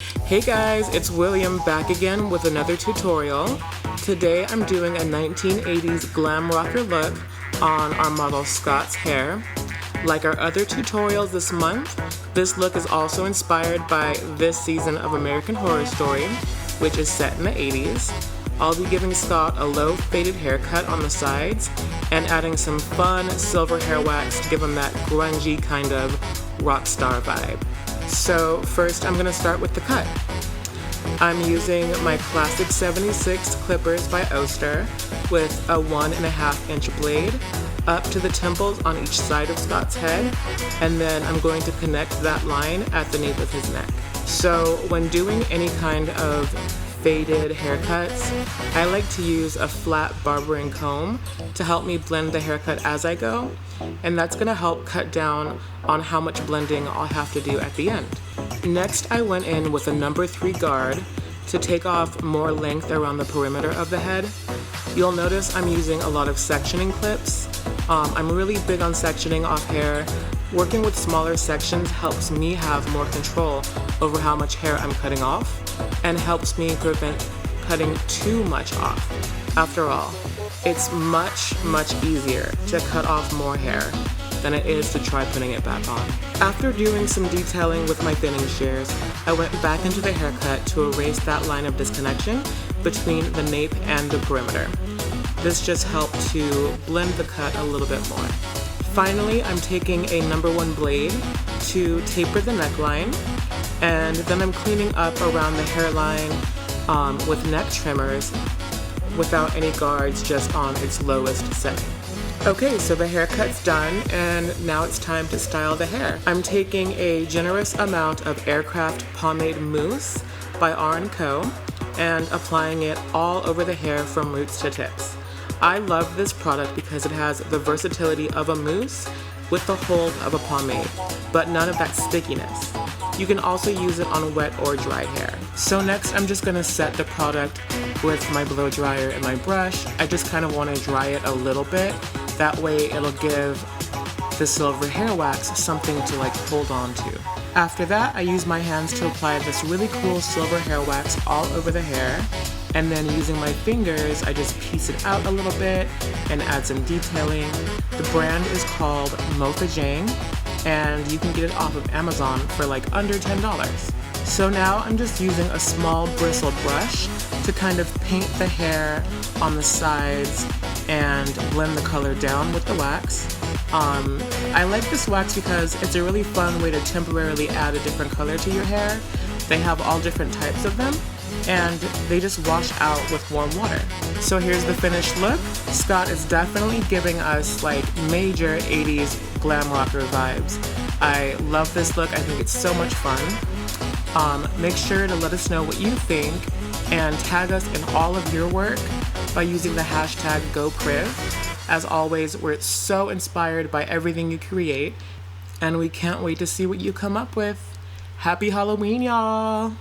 Hey guys, it's William back again with another tutorial. Today I'm doing a 1980s glam rocker look on our model Scott's hair. Like our other tutorials this month, this look is also inspired by this season of American Horror Story, which is set in the 80s. I'll be giving Scott a low faded haircut on the sides and adding some fun silver hair wax to give him that grungy kind of rock star vibe. So first I'm going to start with the cut. I'm using my classic 76 clippers by Oster with a 1.5 inch blade up to the temples on each side of Scott's head, and then I'm going to connect that line at the nape of his neck. So when doing any kind of faded haircuts, I like to use a flat barbering comb to help me blend the haircut as I go, and that's going to help cut down on how much blending I'll have to do at the end. Next, I went in with a number 3 guard to take off more length around the perimeter of the head. You'll notice I'm using a lot of sectioning clips. I'm really big on sectioning off hair. Working with smaller sections helps me have more control over how much hair I'm cutting off and helps me prevent cutting too much off. After all, it's much easier to cut off more hair than it is to try putting it back on. After doing some detailing with my thinning shears, I went back into the haircut to erase that line of disconnection between the nape and the perimeter. This just helped to blend the cut a little bit more. Finally, I'm taking a number 1 blade to taper the neckline, and then I'm cleaning up around the hairline with neck trimmers without any guards, just on its lowest setting. Okay, so the haircut's done, and now it's time to style the hair. I'm taking a generous amount of Aircraft Pomade Mousse by R+Co and applying it all over the hair from roots to tips. I love this product because it has the versatility of a mousse with the hold of a pomade, but none of that stickiness. You can also use it on wet or dry hair. So next I'm just gonna set the product with my blow dryer and my brush. I just kind of want to dry it a little bit. That way it'll give the silver hair wax something to hold on to. After that, I use my hands to apply this really cool silver hair wax all over the hair. And then using my fingers, I just piece it out a little bit and add some detailing. The brand is called Mofajang, and you can get it off of Amazon for under $10. So now I'm just using a small bristle brush to kind of paint the hair on the sides and blend the color down with the wax. I like this wax because it's a really fun way to temporarily add a different color to your hair. They have all different types of them, and they just wash out with warm water. So here's the finished look. Scott is definitely giving us major 80s glam rocker vibes. I love this look. I think it's so much fun. Make sure to let us know what you think and tag us in all of your work by using the hashtag #GoPriv. As always, we're so inspired by everything you create, and we can't wait to see what you come up with. Happy Halloween, y'all!